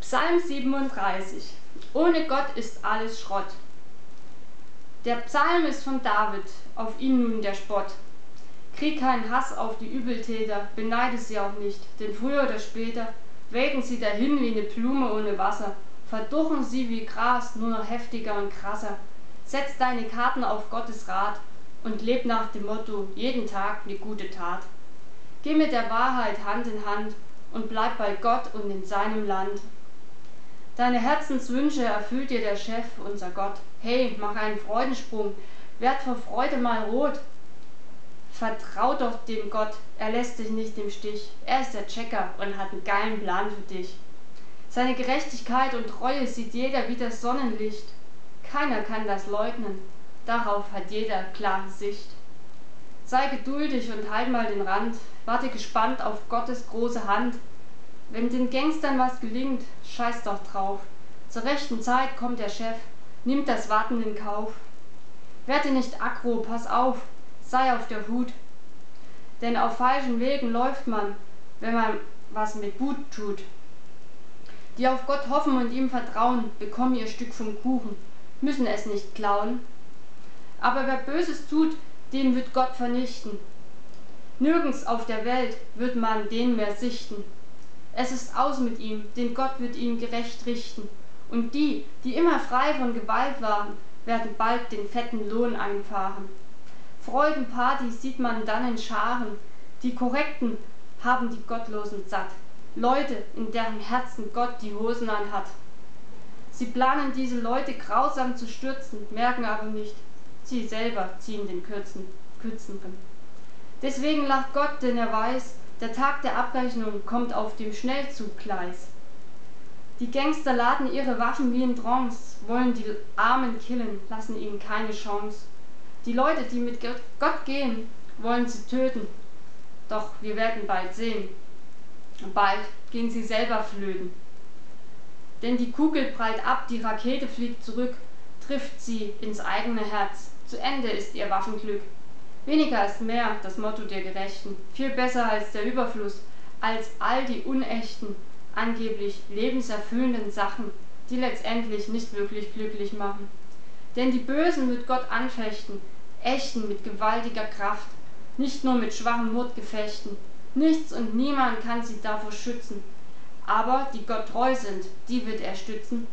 Psalm 37. Ohne Gott ist alles Schrott. Der Psalm ist von David, auf ihn nun der Spott. Krieg keinen Hass auf die Übeltäter, beneide sie auch nicht, denn früher oder später welken sie dahin wie eine Blume ohne Wasser, verdurren sie wie Gras, nur noch heftiger und krasser. Setz deine Karten auf Gottes Rat und leb nach dem Motto, jeden Tag eine gute Tat. Geh mit der Wahrheit Hand in Hand und bleib bei Gott und in seinem Land. Deine Herzenswünsche erfüllt dir der Chef, unser Gott. Hey, mach einen Freudensprung, werd vor Freude mal rot. Vertrau doch dem Gott, er lässt dich nicht im Stich. Er ist der Checker und hat einen geilen Plan für dich. Seine Gerechtigkeit und Treue sieht jeder wie das Sonnenlicht. Keiner kann das leugnen, darauf hat jeder klare Sicht. Sei geduldig und halt mal den Rand, warte gespannt auf Gottes große Hand. Wenn den Gangstern was gelingt, scheiß doch drauf. Zur rechten Zeit kommt der Chef, nimmt das Warten in Kauf. Werde nicht aggro, pass auf, sei auf der Hut. Denn auf falschen Wegen läuft man, wenn man was mit Wut tut. Die auf Gott hoffen und ihm vertrauen, bekommen ihr Stück vom Kuchen, müssen es nicht klauen. Aber wer Böses tut, den wird Gott vernichten. Nirgends auf der Welt wird man den mehr sichten. Es ist aus mit ihm, denn Gott wird ihn gerecht richten. Und die, die immer frei von Gewalt waren, werden bald den fetten Lohn einfahren. Freudenpartys sieht man dann in Scharen. Die Korrekten haben die Gottlosen satt. Leute, in deren Herzen Gott die Hosen anhat. Sie planen diese Leute grausam zu stürzen, merken aber nicht, sie selber ziehen den Kürzeren. Deswegen lacht Gott, denn er weiß, der Tag der Abrechnung kommt auf dem Schnellzuggleis. Die Gangster laden ihre Waffen wie in Trance, wollen die Armen killen, lassen ihnen keine Chance. Die Leute, die mit Gott gehen, wollen sie töten. Doch wir werden bald sehen. Bald gehen sie selber flöten. Denn die Kugel prallt ab, die Rakete fliegt zurück, trifft sie ins eigene Herz. Zu Ende ist ihr Waffenglück. Weniger ist mehr, das Motto der Gerechten. Viel besser als der Überfluss, als all die unechten, angeblich lebenserfüllenden Sachen, die letztendlich nicht wirklich glücklich machen. Denn die Bösen wird Gott anfechten, Echten mit gewaltiger Kraft, nicht nur mit schwachen Mordgefechten. Nichts und niemand kann sie davor schützen. Aber die Gott treu sind, die wird er stützen.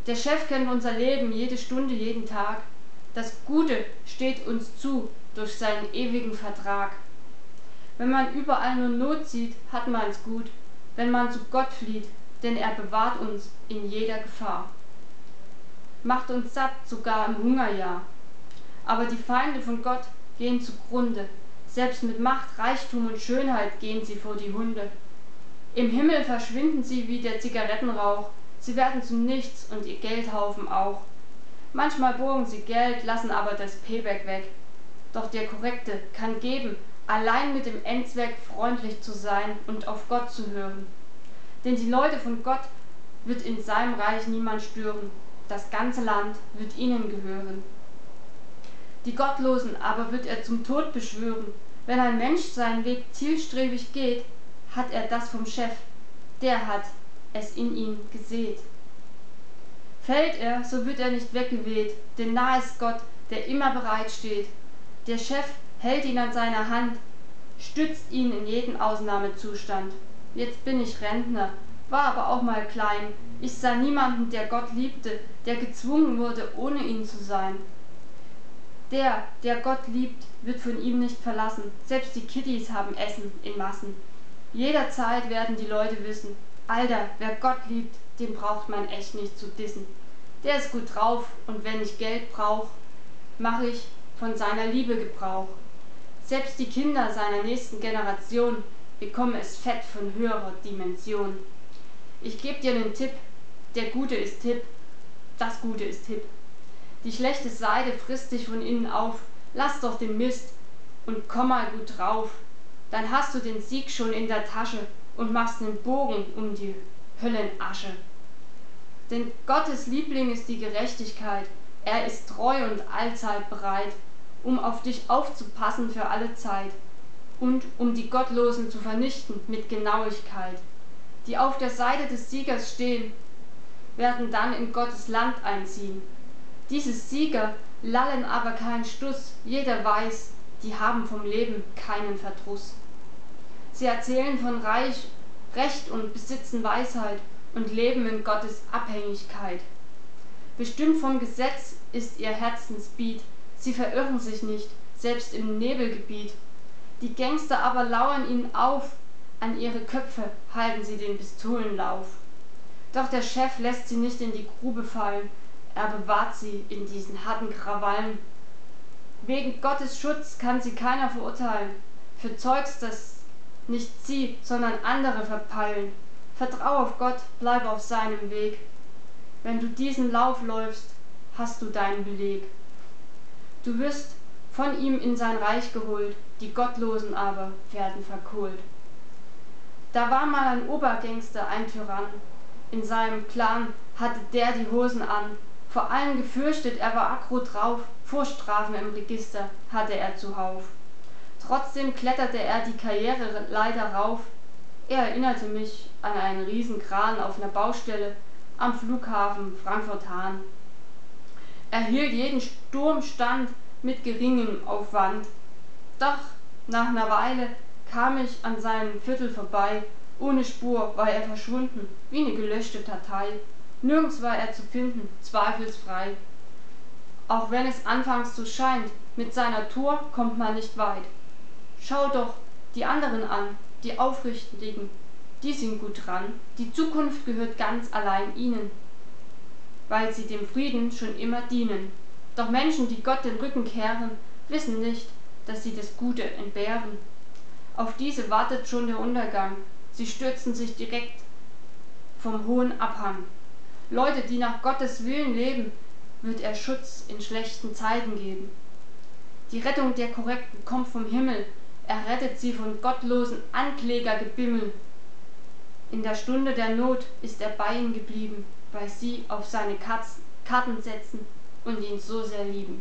Der Chef kennt unser Leben, jede Stunde, jeden Tag. Das Gute steht uns zu durch seinen ewigen Vertrag. Wenn man überall nur Not sieht, hat man's gut, wenn man zu Gott flieht, denn er bewahrt uns in jeder Gefahr. Macht uns satt, sogar im Hungerjahr. Aber die Feinde von Gott gehen zugrunde. Selbst mit Macht, Reichtum und Schönheit gehen sie vor die Hunde. Im Himmel verschwinden sie wie der Zigarettenrauch. Sie werden zu nichts und ihr Geldhaufen auch. Manchmal borgen sie Geld, lassen aber das Payback weg. Doch der Korrekte kann geben, allein mit dem Endzweck freundlich zu sein und auf Gott zu hören. Denn die Leute von Gott wird in seinem Reich niemand stören. Das ganze Land wird ihnen gehören. Die Gottlosen aber wird er zum Tod beschwören. Wenn ein Mensch seinen Weg zielstrebig geht, hat er das vom Chef, der hat es in ihn gesät. Fällt er, so wird er nicht weggeweht, denn nah ist Gott, der immer bereit steht. Der Chef hält ihn an seiner Hand, stützt ihn in jeden Ausnahmezustand. Jetzt bin ich Rentner, war aber auch mal klein. Ich sah niemanden, der Gott liebte, der gezwungen wurde, ohne ihn zu sein. Der Gott liebt, wird von ihm nicht verlassen. Selbst die Kiddies haben Essen in Massen. Jederzeit werden die Leute wissen, Alter, wer Gott liebt, den braucht man echt nicht zu dissen. Der ist gut drauf und wenn ich Geld brauch, mache ich von seiner Liebe Gebrauch. Selbst die Kinder seiner nächsten Generation bekommen es fett von höherer Dimension. Ich geb dir nen Tipp, der Gute ist Tipp, das Gute ist Tipp. Die schlechte Seite frisst dich von innen auf, lass doch den Mist und komm mal gut drauf. Dann hast du den Sieg schon in der Tasche und machst nen Bogen um die Höllenasche. Denn Gottes Liebling ist die Gerechtigkeit, er ist treu und allzeit bereit, um auf dich aufzupassen für alle Zeit und um die Gottlosen zu vernichten mit Genauigkeit. die auf der Seite des Siegers stehen, werden dann in Gottes Land einziehen. Diese Sieger lallen aber keinen Stuss, jeder weiß, die haben vom Leben keinen Verdruss. Sie erzählen von Reich, Recht und besitzen Weisheit und leben in Gottes Abhängigkeit. Bestimmt vom Gesetz ist ihr Herzensbiet, sie verirren sich nicht, selbst im Nebelgebiet. Die Gangster aber lauern ihnen auf, an ihre Köpfe halten sie den Pistolenlauf. Doch der Chef lässt sie nicht in die Grube fallen, er bewahrt sie in diesen harten Krawallen. Wegen Gottes Schutz kann sie keiner verurteilen, für Zeugs, das nicht sie, sondern andere verpeilen. Vertrau auf Gott, bleib auf seinem Weg. Wenn du diesen Lauf läufst, hast du deinen Beleg. Du wirst von ihm in sein Reich geholt, die Gottlosen aber werden verkohlt. Da war mal ein Obergangster, ein Tyrann. In seinem Clan hatte der die Hosen an. Vor allen gefürchtet, er war aggro drauf, Vorstrafen im Register hatte er zuhauf. Trotzdem kletterte er die Karriereleiter rauf. Er erinnerte mich an einen Riesenkran auf einer Baustelle am Flughafen Frankfurt-Hahn. Er hielt jeden Sturm stand mit geringem Aufwand. Doch nach einer Weile kam ich an seinem Viertel vorbei. Ohne Spur war er verschwunden, wie eine gelöschte Datei. Nirgends war er zu finden, zweifelsfrei. Auch wenn es anfangs so scheint, mit seiner Tour kommt man nicht weit. Schau doch die anderen an, die Aufrichtigen, die sind gut dran. Die Zukunft gehört ganz allein ihnen, weil sie dem Frieden schon immer dienen. Doch Menschen, die Gott den Rücken kehren, wissen nicht, dass sie das Gute entbehren. Auf diese wartet schon der Untergang, sie stürzen sich direkt vom hohen Abhang. Leute, die nach Gottes Willen leben, wird er Schutz in schlechten Zeiten geben. Die Rettung der Korrekten kommt vom Himmel, er rettet sie von gottlosen Anklägergebimmel. In der Stunde der Not ist er bei ihnen geblieben, weil sie auf seine Karten setzen und ihn so sehr lieben.